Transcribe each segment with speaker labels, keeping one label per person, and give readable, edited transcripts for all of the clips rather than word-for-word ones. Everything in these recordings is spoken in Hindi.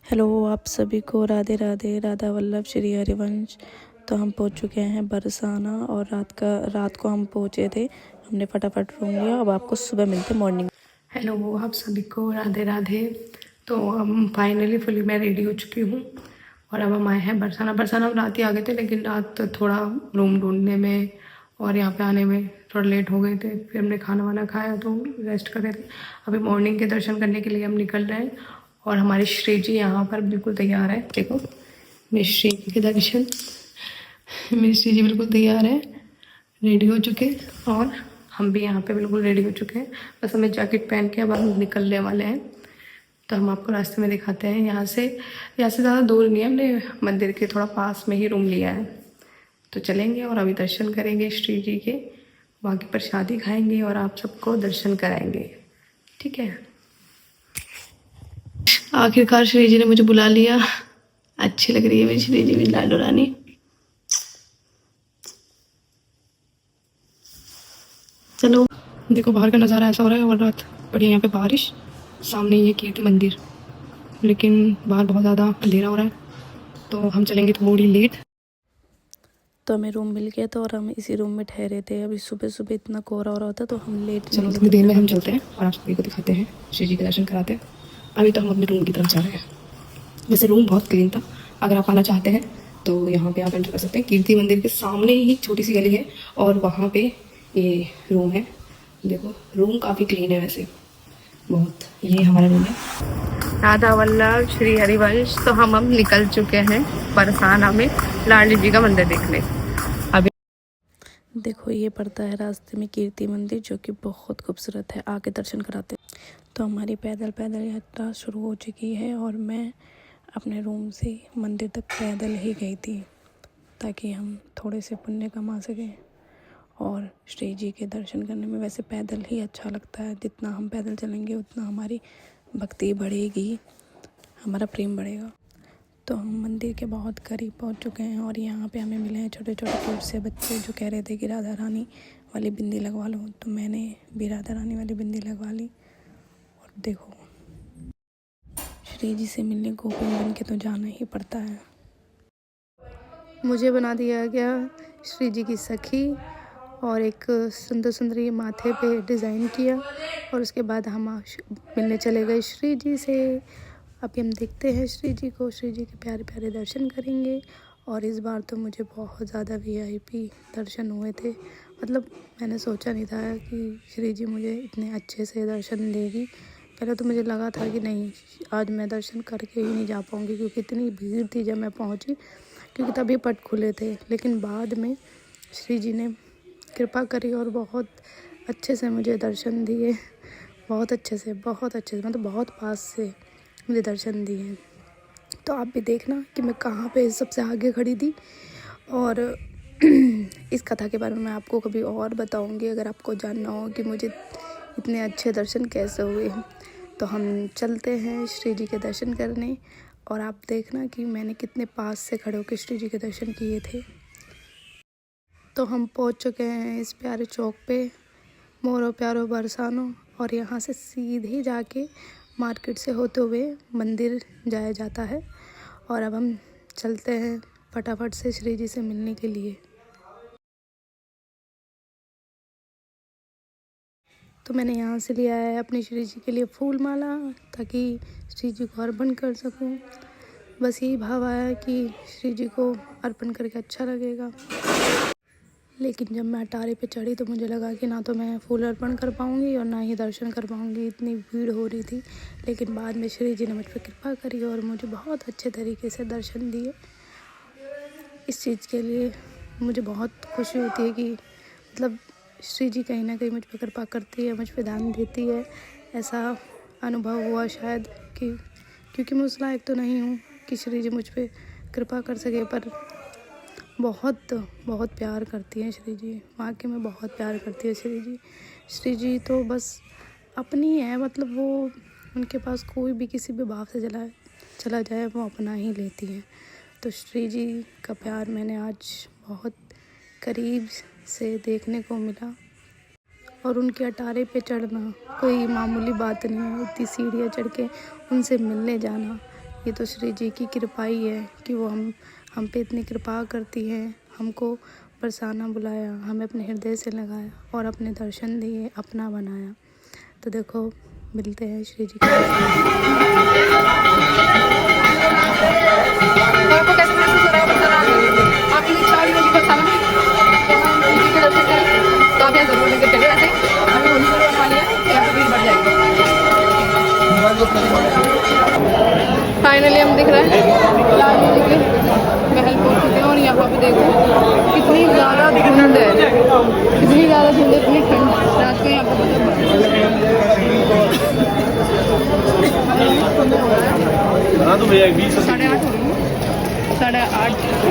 Speaker 1: हेलो, आप सभी को राधे राधे। राधा वल्लभ श्री हरिवंश। तो हम पहुंच चुके हैं बरसाना और रात को हम पहुंचे थे। हमने फटाफट रूम लिया। अब आपको सुबह मिलते मॉर्निंग।
Speaker 2: हेलो, आप सभी को राधे राधे। तो हम फाइनली फुली मैं रेडी हो चुकी हूँ और अब हम आए हैं बरसाना हम रात ही आ गए थे, लेकिन रात थोड़ा रूम ढूंढने में और यहाँ पे आने में थोड़ा लेट हो गए थे। फिर हमने खाना वाना खाया तो रेस्ट कर रहे थे। अभी मॉर्निंग के दर्शन करने के लिए हम निकल रहे हैं और हमारे श्री जी यहाँ पर बिल्कुल तैयार है। देखो मेरे श्री जी के दर्शन, मेरे श्री जी बिल्कुल तैयार है, रेडी हो चुके और हम भी यहाँ पे बिल्कुल रेडी हो चुके हैं। बस हमें जैकेट पहन के अब हम निकलने वाले हैं। तो हम आपको रास्ते में दिखाते हैं। यहाँ से ज़्यादा दूर नहीं है, हमने मंदिर के थोड़ा पास में ही रूम लिया है। तो चलेंगे और अभी दर्शन करेंगे श्री जी के, वहाँ की प्रसादी खाएंगे और आप सबको दर्शन कराएंगे। ठीक है। आखिरकार श्री जी ने मुझे बुला लिया। अच्छी लग रही है मेरी श्री जी, मेरी लाडो रानी। चलो देखो बाहर का नज़ारा ऐसा हो रहा है और रात पड़ी है यहाँ पे बारिश। सामने ये कीर्ति मंदिर, लेकिन बाहर बहुत ज़्यादा अंधेरा हो रहा है तो हम चलेंगे थोड़ी लेट।
Speaker 1: तो हमें रूम मिल गया था और हम इसी रूम में ठहरे थे। अभी सुबह सुबह इतना कोहरा हो रहा था तो हम लेट
Speaker 2: चलो थोड़ी देर में हम चलते हैं और आप सभी को दिखाते हैं, श्री जी के दर्शन कराते हैं। अभी तो हम अपने रूम की तरफ जा रहे हैं। वैसे रूम बहुत क्लीन था। अगर आप आना चाहते हैं तो यहाँ पे आप एंटर कर सकते हैं। कीर्ति मंदिर के सामने ही छोटी सी गली है और वहाँ पे ये रूम है। देखो रूम काफ़ी क्लीन है वैसे बहुत। ये हमारा रूम है राधा वल्लभ श्री हरिवंश। तो हम निकल चुके हैं बरसाना में लाडली जी का मंदिर देखने। अभी
Speaker 1: देखो ये पड़ता है रास्ते में कीर्ति मंदिर, जो कि बहुत खूबसूरत है। आके दर्शन कराते। तो हमारी पैदल यात्रा शुरू हो चुकी है और मैं अपने रूम से मंदिर तक पैदल ही गई थी, ताकि हम थोड़े से पुण्य कमा सकें और श्री जी के दर्शन करने में वैसे पैदल ही अच्छा लगता है। जितना हम पैदल चलेंगे उतना हमारी भक्ति बढ़ेगी, हमारा प्रेम बढ़ेगा। तो हम मंदिर के बहुत करीब पहुंच चुके हैं और यहाँ पे हमें मिले हैं छोटे छोटे क्यूट से बच्चे, जो कह रहे थे कि राधा रानी वाली बिंदी लगवा लो। तो मैंने भी राधा रानी वाली बिंदी लगवा ली। और देखो श्री जी से मिलने गोपिन बन के तो जाना ही पड़ता है।
Speaker 2: मुझे बना दिया गया श्री जी की सखी और एक सुंदर सुंदरी माथे पे डिज़ाइन किया और उसके बाद हम मिलने चले गए श्री जी से। अभी हम देखते हैं श्री जी को, श्री जी के प्यारे प्यारे दर्शन करेंगे। और इस बार तो मुझे बहुत ज़्यादा VIP दर्शन हुए थे। मतलब मैंने सोचा नहीं था कि श्री जी मुझे इतने अच्छे से दर्शन देगी। पहले तो मुझे लगा था कि नहीं, आज मैं दर्शन करके ही नहीं जा पाऊँगी, क्योंकि इतनी भीड़ थी जब मैं पहुँची, क्योंकि तभी पट खुले थे। लेकिन बाद में श्री जी ने कृपा करी और बहुत अच्छे से मुझे दर्शन दिए। बहुत अच्छे से मतलब बहुत पास से मुझे दर्शन दिए। तो आप भी देखना कि मैं कहाँ पे सबसे आगे खड़ी थी। और इस कथा के बारे में मैं आपको कभी और बताऊंगी, अगर आपको जानना हो कि मुझे इतने अच्छे दर्शन कैसे हुए। तो हम चलते हैं श्री जी के दर्शन करने और आप देखना कि मैंने कितने पास से खड़े होकर श्री जी के दर्शन किए थे। तो हम पहुंच चुके हैं इस प्यारे चौक पे, मोरो प्यारो बरसानो। और यहाँ से सीधे जाके मार्केट से होते हुए मंदिर जाया जाता है। और अब हम चलते हैं फटाफट से श्री जी से मिलने के लिए। तो मैंने यहाँ से लिया है अपने श्री जी के लिए फूल माला, ताकि श्री जी को अर्पण कर सकूँ। बस यही भाव आया कि श्री जी को अर्पण करके अच्छा लगेगा। लेकिन जब मैं अटारी पे चढ़ी तो मुझे लगा कि ना तो मैं फूल अर्पण कर पाऊँगी और ना ही दर्शन कर पाऊँगी, इतनी भीड़ हो रही थी। लेकिन बाद में श्री जी ने मुझ पर कृपा करी और मुझे बहुत अच्छे तरीके से दर्शन दिए। इस चीज़ के लिए मुझे बहुत खुशी होती है कि मतलब श्री जी कहीं ना कहीं मुझ पर कृपा करती है, मुझ पर ध्यान देती है। ऐसा अनुभव हुआ शायद कि, क्योंकि मैं उस लायक तो नहीं हूँ कि श्री जी मुझ पर कृपा कर सके, पर बहुत प्यार करती हैं श्री जी। वाकई में बहुत प्यार करती है श्री जी। श्री जी तो बस अपनी है, मतलब वो, उनके पास कोई भी किसी भी भाव से चला जाए वो अपना ही लेती हैं। तो श्री जी का प्यार मैंने आज बहुत करीब से देखने को मिला। और उनके अटारे पे चढ़ना कोई मामूली बात नहीं है। इतनी सीढ़ियाँ चढ़ के उनसे मिलने जाना ये तो श्री जी की कृपा ही है कि वो हम पे इतनी कृपा करती हैं। हमको बरसाना बुलाया, हमें अपने हृदय से लगाया और अपने दर्शन दिए, अपना बनाया। तो देखो मिलते हैं श्री जी के फाइनली हम दिख रहे हैं लाल जी के महल पहुंच चुके हैं और यहाँ पे देखो कितनी ज़्यादा धुंध है, इतनी ज़्यादा धुंध, इतनी ठंड रात को यहाँ पे साढ़े 8 हो रही है, 8:30।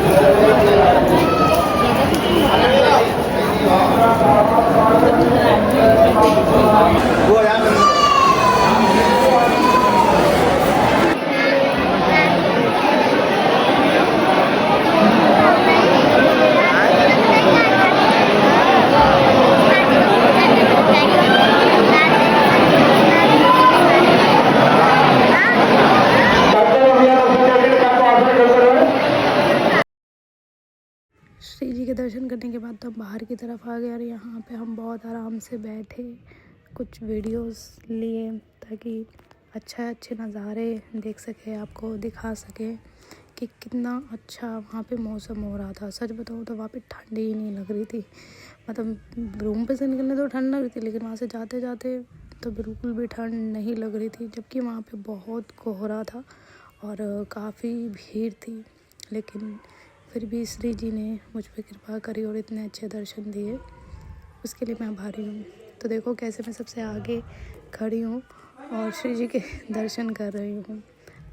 Speaker 2: श्री जी के दर्शन करने के बाद तो हम बाहर की तरफ आ गए और यहाँ पे हम बहुत आराम से बैठे, कुछ वीडियोस लिए ताकि अच्छे नज़ारे देख सके, आपको दिखा सके कि कितना अच्छा वहाँ पे मौसम हो रहा था। सच बताऊँ तो वहाँ पे ठंड ही नहीं लग रही थी, मतलब रूम पे से निकलने तो ठंड लग रही थी, लेकिन वहाँ से जाते जाते तो बिल्कुल भी ठंड नहीं लग रही थी, जबकि वहाँ पे बहुत कोहरा था और काफ़ी भीड़ थी। लेकिन फिर भी श्री जी ने मुझ पर कृपा करी और इतने अच्छे दर्शन दिए, उसके लिए मैं आभारी हूँ। तो देखो कैसे मैं सबसे आगे खड़ी हूँ और श्री जी के दर्शन कर रही हूँ।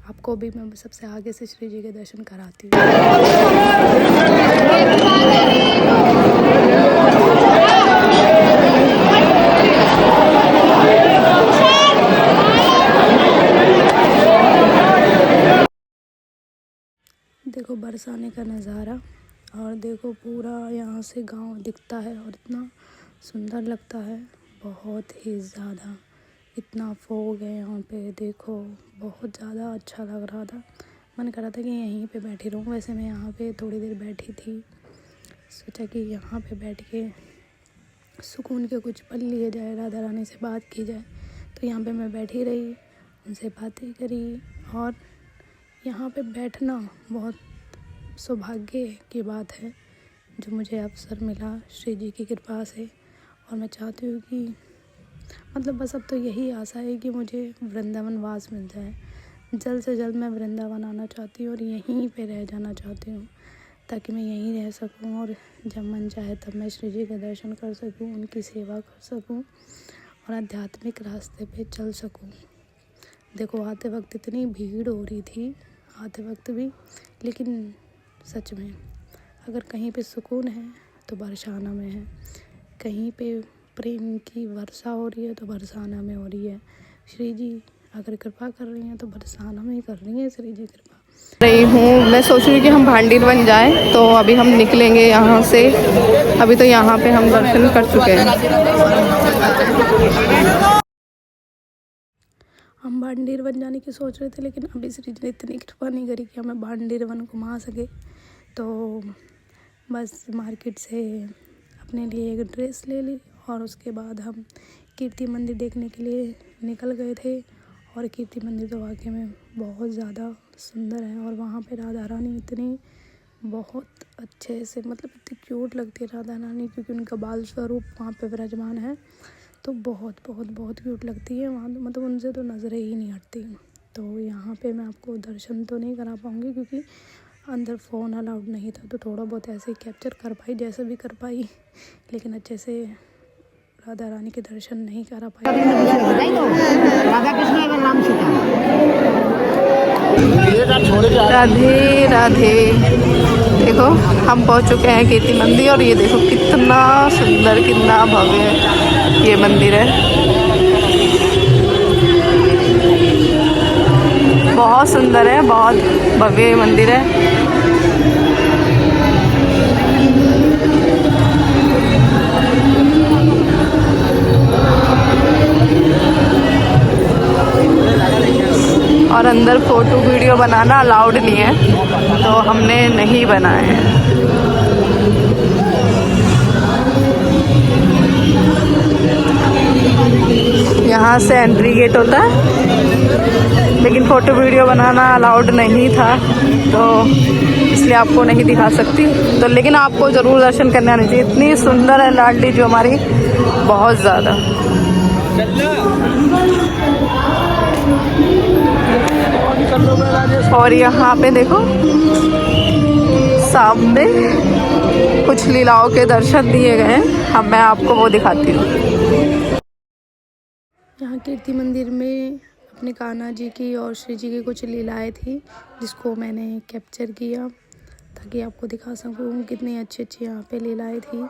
Speaker 2: आपको भी मैं सबसे आगे से श्री जी के दर्शन कराती हूँ। देखो बरसाने का नज़ारा और देखो पूरा यहाँ से गांव दिखता है और इतना सुंदर लगता है, बहुत ही ज़्यादा। इतना फॉग है यहाँ पे, देखो बहुत ज़्यादा अच्छा लग रहा था। मन कर रहा था कि यहीं पे बैठी रहूँ। वैसे मैं यहाँ पे थोड़ी देर बैठी थी, सोचा कि यहाँ पे बैठ के सुकून के कुछ पल लिए जाए, राधा रानी से बात की जाए। तो यहाँ पे मैं बैठी रही, उनसे बातें करी और यहाँ पे बैठना बहुत सौभाग्य की बात है जो मुझे अवसर मिला श्री जी की कृपा से। और मैं चाहती हूँ कि मतलब बस अब तो यही आशा है कि मुझे वृंदावन वास मिल जाए। जल्द से जल्द मैं वृंदावन आना चाहती हूँ और यहीं पे रह जाना चाहती हूँ, ताकि मैं यहीं रह सकूँ और जब मन चाहे तब मैं श्री जी का दर्शन कर सकूँ, उनकी सेवा कर सकूँ और आध्यात्मिक रास्ते पे चल सकूँ। देखो आते वक्त इतनी भीड़ हो रही थी, आते वक्त भी, लेकिन सच में अगर कहीं पे सुकून है तो बरसाना में है, कहीं पे प्रेम की वर्षा हो रही है तो बरसाना में हो रही है। श्री जी अगर कृपा कर रही हैं तो बरसाना में ही कर रही हैं श्री जी कृपा। रही हूँ मैं सोच रही हूँ कि हम भांडीर बन जाएं, तो अभी हम निकलेंगे यहाँ से। अभी तो यहाँ पे हम दर्शन कर चुके हैं। हम भांडीर वन जाने की सोच रहे थे, लेकिन अभी श्री जी ने इतनी कृपा नहीं करी कि हमें भांडीर वन घुमा सके। तो बस मार्केट से अपने लिए एक ड्रेस ले ली और उसके बाद हम कीर्ति मंदिर देखने के लिए निकल गए थे। और कीर्ति मंदिर तो वाकई में बहुत ज़्यादा सुंदर है और वहाँ पे राधा रानी इतनी बहुत अच्छे से, मतलब इतनी क्यूट लगती है राधा रानी, क्योंकि उनका बाल स्वरूप वहाँ पे विराजमान है। तो बहुत बहुत बहुत क्यूट लगती है वहाँ, मतलब उनसे तो नज़रें ही नहीं हटती। तो यहाँ पे मैं आपको दर्शन तो नहीं करा पाऊँगी क्योंकि अंदर फ़ोन अलाउड नहीं था, तो थोड़ा बहुत ऐसे ही कैप्चर कर पाई, जैसे भी कर पाई, लेकिन अच्छे से राधा रानी के दर्शन नहीं करा पाई।
Speaker 3: राधा कृष्ण एवं राम सीता।
Speaker 2: राधे राधे। देखो हम पहुंच चुके हैं कीर्ति मंदिर और ये देखो कितना सुंदर, कितना भव्य ये मंदिर है। बहुत सुंदर है, बहुत भव्य मंदिर है।
Speaker 1: और अंदर फ़ोटो वीडियो बनाना अलाउड नहीं है, तो हमने नहीं बनाए हैं। यहाँ से एंट्री गेट होता है, लेकिन फ़ोटो वीडियो बनाना अलाउड नहीं था, तो इसलिए आपको नहीं दिखा सकती। तो लेकिन आपको ज़रूर दर्शन करने आने चाहिए। इतनी सुंदर है लाडली जो हमारी, बहुत ज़्यादा। और यहाँ पे देखो सामने कुछ लीलाओं के दर्शन दिए गए हैं, अब मैं आपको वो दिखाती हूँ।
Speaker 2: यहाँ कीर्ति मंदिर में अपने कान्हा जी की और श्री जी की कुछ लीलाएं थी, जिसको मैंने कैप्चर किया ताकि आपको दिखा सकूँ कितनी अच्छी अच्छी यहाँ पे लीलाएं थी।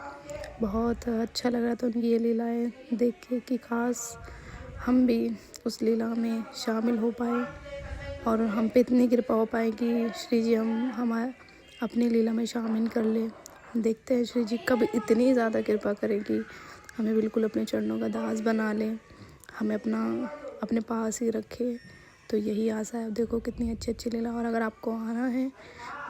Speaker 2: बहुत अच्छा लग रहा था उनकी ये लीलाएं देख के कि काश हम भी उस लीला में शामिल हो पाए और हम पे इतनी कृपा हो पाए कि श्री जी हमारे अपनी लीला में शामिल कर ले। देखते हैं श्री जी कब इतनी ज़्यादा कृपा करें कि हमें बिल्कुल अपने चरणों का दास बना ले, हमें अपने पास ही रखे। तो यही आशा है। देखो कितनी अच्छी अच्छी लीला। और अगर आपको आना है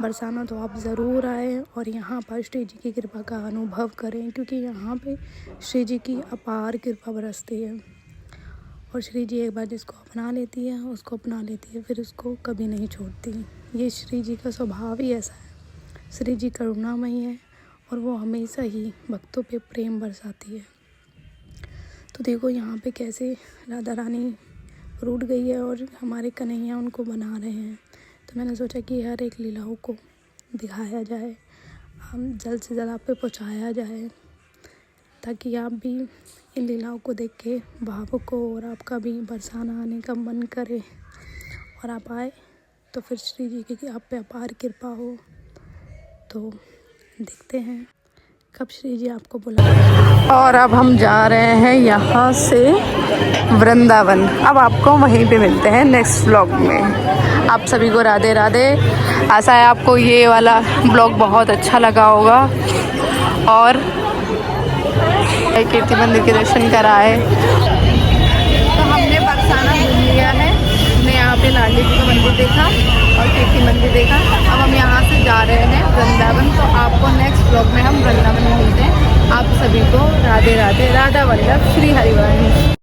Speaker 2: बरसाना तो आप ज़रूर आए और यहाँ पर श्री जी की कृपा का अनुभव करें, क्योंकि यहाँ पे श्री जी की अपार कृपा बरसती है। और श्री जी एक बार जिसको अपना लेती है उसको अपना लेती है, फिर उसको कभी नहीं छोड़ती। ये श्री जी का स्वभाव ही ऐसा है। श्री जी करुणामयी है और वो हमेशा ही भक्तों पे प्रेम बरसाती है। तो देखो यहाँ पे कैसे राधा रानी रूठ गई है और हमारे कन्हैया उनको बना रहे हैं। तो मैंने सोचा कि हर एक लीलाओं को दिखाया जाए, हम जल्द से जल्द आप पे पहुँचाया जाए, ताकि आप भी इन लीलाओं को देख के भावुक हो और आपका भी बरसाना आने का मन करे और आप आए तो फिर श्री जी की आप पे अपार कृपा हो। तो देखते हैं कब श्री जी आपको बुलाएं।
Speaker 1: और अब हम जा रहे हैं यहाँ से वृंदावन। अब आपको वहीं पे मिलते हैं नेक्स्ट ब्लॉग में। आप सभी को राधे राधे। आशा है आपको ये वाला ब्लॉग बहुत अच्छा लगा होगा। और कीर्ति मंदिर के दर्शन कराए। तो हमने बरसाना घूम लिया है, हमने यहाँ पे लाडली जी का मंदिर देखा और कीर्ति मंदिर देखा। अब हम यहाँ से जा रहे हैं वृंदावन। तो आपको नेक्स्ट ब्लॉग में हम वृंदावन में मिलते हैं। आप सभी को राधे राधे। राधा वल्लभ श्री हरिवंश।